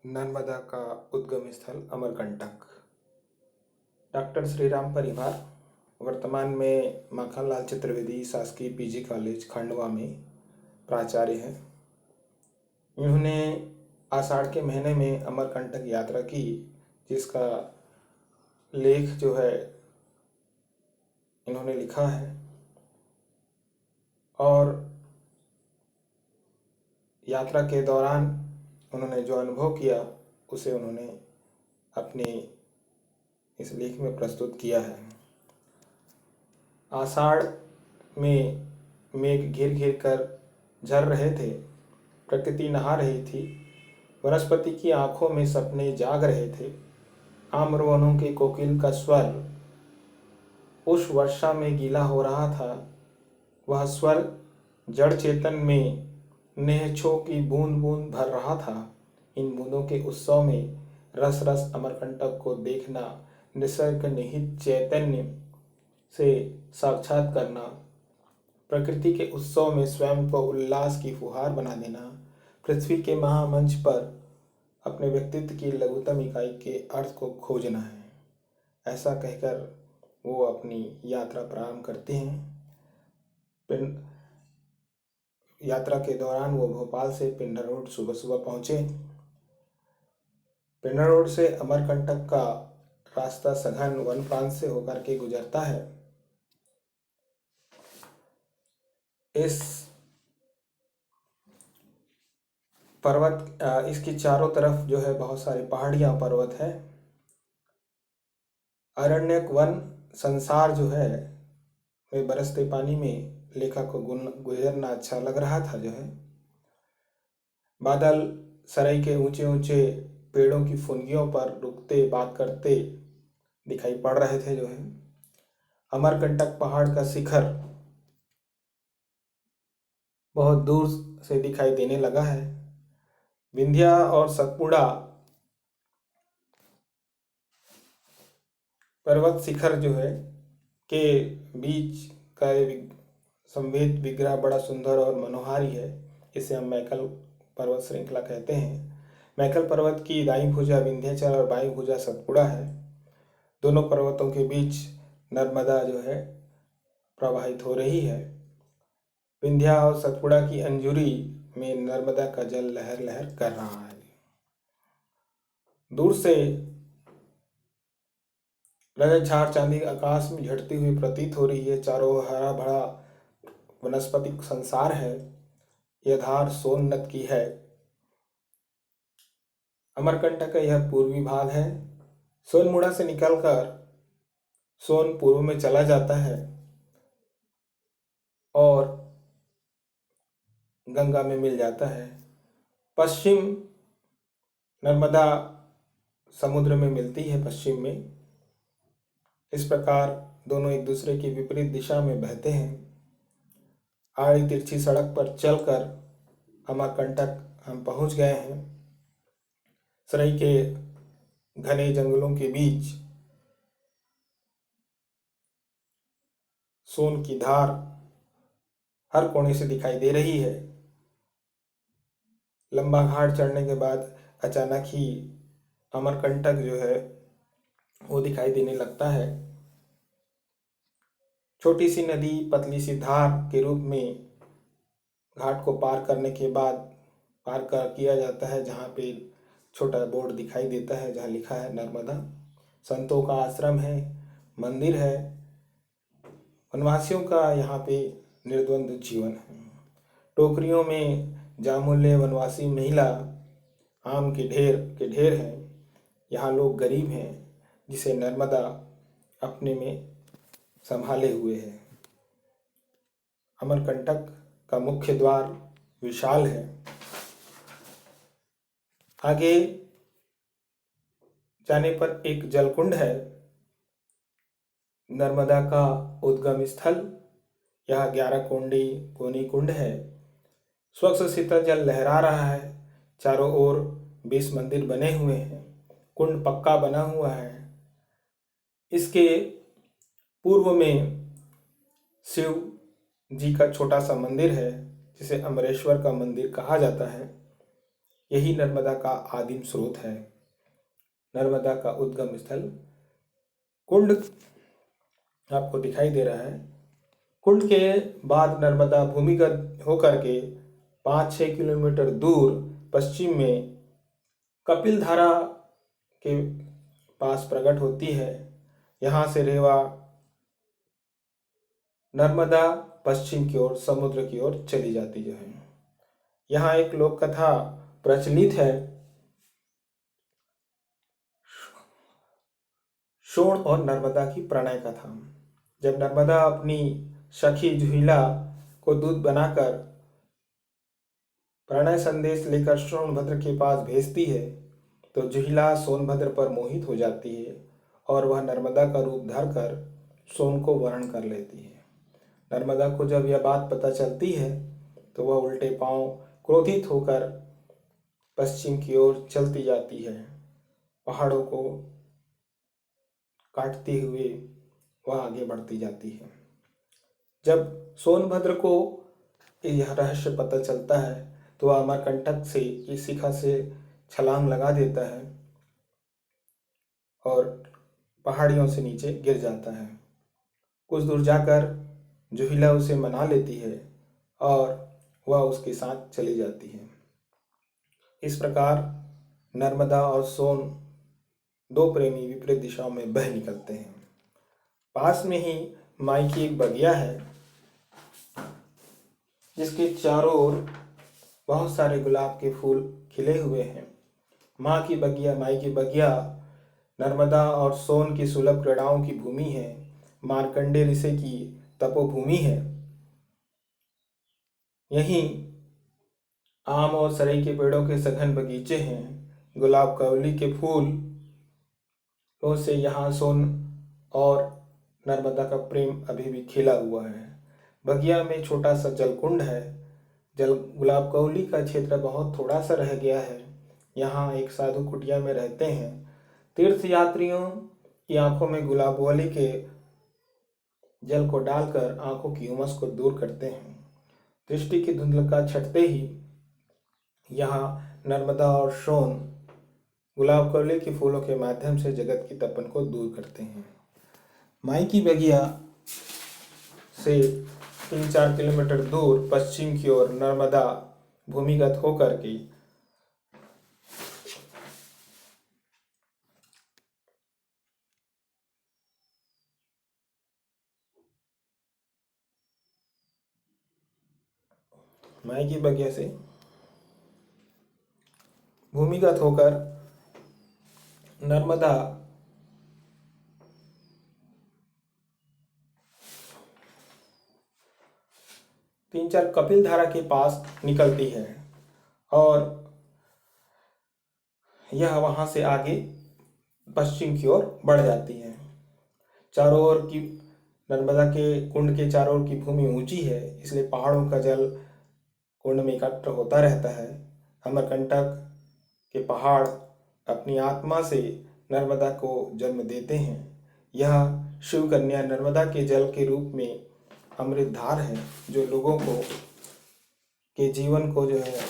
नर्मदा का उद्गम स्थल अमरकंटक। डॉक्टर श्री राम परिवार वर्तमान में माखनलाल चतुर्वेदी शासकीय पीजी कॉलेज खंडवा में प्राचार्य हैं। इन्होंने आषाढ़ के महीने में अमरकंटक यात्रा की, जिसका लेख जो है इन्होंने लिखा है और यात्रा के दौरान उन्होंने जो अनुभव किया उसे उन्होंने अपने इस लेख में प्रस्तुत किया है। आषाढ़ में मेघ घिर घिर कर झर रहे थे, प्रकृति नहा रही थी, वनस्पति की आंखों में सपने जाग रहे थे। आम्रवनों के कोकिल का स्वर उस वर्षा में गीला हो रहा था। वह स्वर जड़ चेतन में नेहछों की बूंद बूंद भर रहा था। इन बूंदों के उत्सव में रस रस अमरकंटक को देखना, निसर्ग निहित चैतन्य से साक्षात करना, प्रकृति के उत्सव में स्वयं को उल्लास की फुहार बना देना, पृथ्वी के महामंच पर अपने व्यक्तित्व की लघुतम इकाई के अर्थ को खोजना है। ऐसा कहकर वो अपनी यात्रा प्रारंभ करते हैं। यात्रा के दौरान वो भोपाल से पिंडर रोड सुबह सुबह पहुंचे। पिंडर रोड से अमरकंटक का रास्ता सघन वन प्रांत से होकर के गुजरता है। इस पर्वत इसकी चारों तरफ जो है बहुत सारे पहाड़ियां पर्वत है। अरण्यक वन संसार जो है वे बरसते पानी में लेखक को गुजरना अच्छा लग रहा था। जो है बादल सराय के ऊंचे ऊंचे पेड़ों की फुनगियों पर रुकते बात करते दिखाई पड़ रहे थे। जो है अमरकंटक पहाड़ का शिखर बहुत दूर से दिखाई देने लगा है। विंध्या और सतपुड़ा पर्वत शिखर जो है के बीच का संवेद विग्रह बड़ा सुंदर और मनोहारी है। इसे हम मैकल पर्वत श्रृंखला कहते हैं। मैकल पर्वत की दाईं भुजा विंध्याचल और बाईं भुजा सतपुड़ा है। दोनों पर्वतों के बीच नर्मदा जो है प्रवाहित हो रही है। विंध्या और सतपुड़ा की अंजुरी में नर्मदा का जल लहर लहर कर रहा है। दूर से रजत झाड़ चांदी आकाश में झटती हुई प्रतीत हो रही है। चारों ओर हरा भरा वनस्पतिक संसार है। यह धार सोन की है। अमरकंटक का यह पूर्वी भाग है। सोनमुड़ा से निकलकर सोन पूर्व में चला जाता है और गंगा में मिल जाता है। पश्चिम नर्मदा समुद्र में मिलती है पश्चिम में। इस प्रकार दोनों एक दूसरे की विपरीत दिशा में बहते हैं। आड़ी तिरछी सड़क पर चलकर अमरकंटक हम पहुंच गए हैं। सराय के घने जंगलों के बीच सोन की धार हर कोने से दिखाई दे रही है। लंबा घाट चढ़ने के बाद अचानक ही अमरकंटक जो है वो दिखाई देने लगता है। छोटी सी नदी पतली सी धार के रूप में घाट को पार करने के बाद पार कर किया जाता है, जहाँ पे छोटा बोर्ड दिखाई देता है जहाँ लिखा है नर्मदा। संतों का आश्रम है, मंदिर है, वनवासियों का यहाँ पे निर्द्वंद जीवन है। टोकरियों में जामुले वनवासी महिला आम के ढेर हैं। यहाँ लोग गरीब हैं जिसे नर्मदा अपने में संभाले हुए है। अमरकंटक का मुख्य द्वार विशाल है। आगे जाने पर एक जलकुंड है, नर्मदा का उद्गम स्थल। यह 11 कोनी कुंड है। स्वच्छ शीतल जल लहरा रहा है। चारों ओर 20 मंदिर बने हुए हैं। कुंड पक्का बना हुआ है। इसके पूर्व में शिव जी का छोटा सा मंदिर है, जिसे अमरेश्वर का मंदिर कहा जाता है। यही नर्मदा का आदिम स्रोत है। नर्मदा का उद्गम स्थल कुंड आपको दिखाई दे रहा है। कुंड के बाद नर्मदा भूमिगत होकर के 5-6 किलोमीटर दूर पश्चिम में कपिल धारा के पास प्रकट होती है। यहाँ से रेवा नर्मदा पश्चिम की ओर समुद्र की ओर चली जाती है। यहाँ एक लोक कथा प्रचलित है। सोन और नर्मदा की प्रणय कथा। जब नर्मदा अपनी सखी जुहिला को दूध बनाकर प्रणय संदेश लेकर सोनभद्र के पास भेजती है तो जुहिला सोनभद्र पर मोहित हो जाती है और वह नर्मदा का रूप धरकर सोन को वर्ण कर लेती है। नर्मदा को जब यह बात पता चलती है तो वह उल्टे पांव क्रोधित होकर पश्चिम की ओर चलती जाती है। पहाड़ों को काटते हुए वह आगे बढ़ती जाती है। जब सोनभद्र को यह रहस्य पता चलता है तो वह अमरकंटक से इस शिखा से छलांग लगा देता है और पहाड़ियों से नीचे गिर जाता है। कुछ दूर जाकर जुहिला उसे मना लेती है और वह उसके साथ चली जाती है। इस प्रकार नर्मदा और सोन दो प्रेमी विपरीत दिशाओं में बह निकलते हैं। पास में ही माई की एक बगिया है जिसके चारों ओर बहुत सारे गुलाब के फूल खिले हुए हैं। माई की बगिया नर्मदा और सोन की सुलभ क्रीड़ाओं की भूमि है। मार्कंडे ऋषि की तपोभूमि है। यहीं आम और सरई के पेड़ों के सघन बगीचे हैं। गुलाब कवली के फूलों से यहाँ सोन और नर्मदा का प्रेम अभी भी खिला हुआ है। बगिया में छोटा सा जलकुंड है। गुलाब कवली का क्षेत्र बहुत थोड़ा सा रह गया है। यहाँ एक साधु कुटिया में रहते हैं। तीर्थ यात्रियों की आंखों में गुलाबवली के जल को डालकर आंखों की उमस को दूर करते हैं। दृष्टि की धुंधलता छटते ही यहाँ नर्मदा और सोन गुलाब कवली के फूलों के माध्यम से जगत की तपन को दूर करते हैं। माई की बगिया से 3-4 किलोमीटर दूर पश्चिम की ओर नर्मदा भूमिगत होकर के माई की बगिया से भूमिगत होकर नर्मदा तीन चार कपिल धारा के पास निकलती है और यह वहां से आगे पश्चिम की ओर बढ़ जाती है। चारों ओर की नर्मदा के कुंड के चारों ओर की भूमि ऊंची है, इसलिए पहाड़ों का जल कुंड में एकत्र होता रहता है। अमरकंटक के पहाड़ अपनी आत्मा से नर्मदा को जन्म देते हैं। यह शिव कन्या नर्मदा के जल के रूप में अमृत धार है जो लोगों को के जीवन को जो है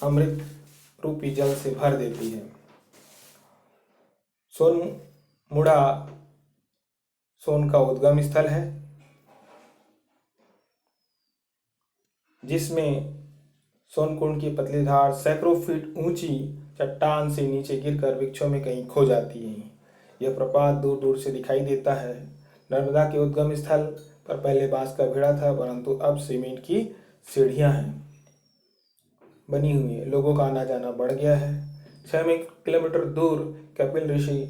अमृत रूपी जल से भर देती है। सोनमुड़ा सोन का उद्गम स्थल है जिसमें सोनकुंड की पतली धार सैकड़ों फीट ऊंची चट्टान से नीचे गिरकर वृक्षों में कहीं खो जाती है। यह प्रपात दूर दूर से दिखाई देता है। नर्मदा के उद्गम स्थल पर पहले बांस का बेड़ा था, परंतु अब सीमेंट की सीढ़ियां हैं बनी हुई है। लोगों का आना जाना बढ़ गया है। 6 किलोमीटर दूर कपिल ऋषि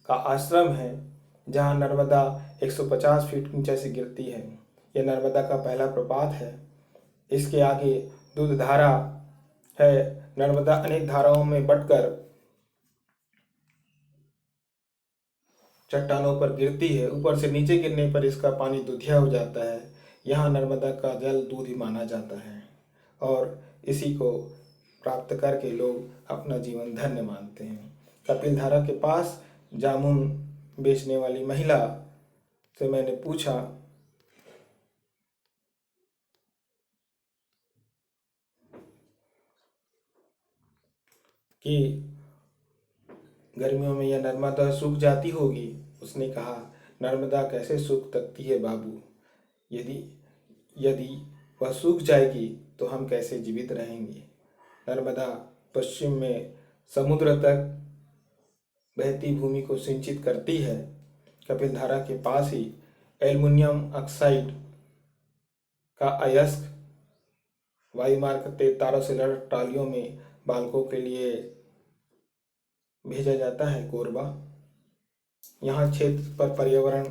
का आश्रम है जहाँ नर्मदा 150 फीट ऊंचाई से गिरती है। यह नर्मदा का पहला प्रपात है। इसके आगे दूध धारा है। नर्मदा अनेक धाराओं में बंटकर चट्टानों पर गिरती है। ऊपर से नीचे गिरने पर इसका पानी दूधिया हो जाता है। यहाँ नर्मदा का जल दूध ही माना जाता है और इसी को प्राप्त करके लोग अपना जीवन धन्य मानते हैं। कपिल धारा के पास जामुन बेचने वाली महिला से मैंने पूछा कि गर्मियों में यह नर्मदा सूख जाती होगी। उसने कहा, नर्मदा कैसे सूख सकती है बाबू? यदि यदि वह सूख जाएगी तो हम कैसे जीवित रहेंगे? नर्मदा पश्चिम में समुद्र तक बहती भूमि को सिंचित करती है। कपिलधारा के पास ही एल्युमिनियम ऑक्साइड का अयस्क वायुमार्ग के तारों से लड़ ट्रालियों में बालकों के लिए भेजा जाता है। कोरबा, यहाँ क्षेत्र पर पर्यावरण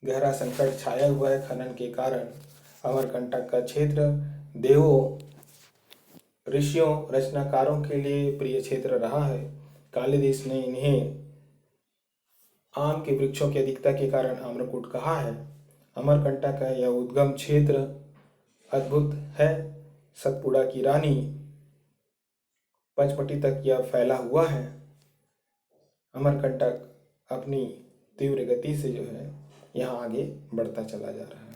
गहरा संकट छाया हुआ है। खनन के कारण अमरकंटक का क्षेत्र देवों, ऋषियों, रचनाकारों के लिए प्रिय क्षेत्र रहा है। कालिदास ने इन्हें आम के वृक्षों की अधिकता के कारण अम्रकूट कहा है। अमरकंटक का यह उद्गम क्षेत्र अद्भुत है। सतपुड़ा की रानी पंचवटी तक यह फैला हुआ है। अमरकंटक अपनी तीव्र गति से जो है यहाँ आगे बढ़ता चला जा रहा है।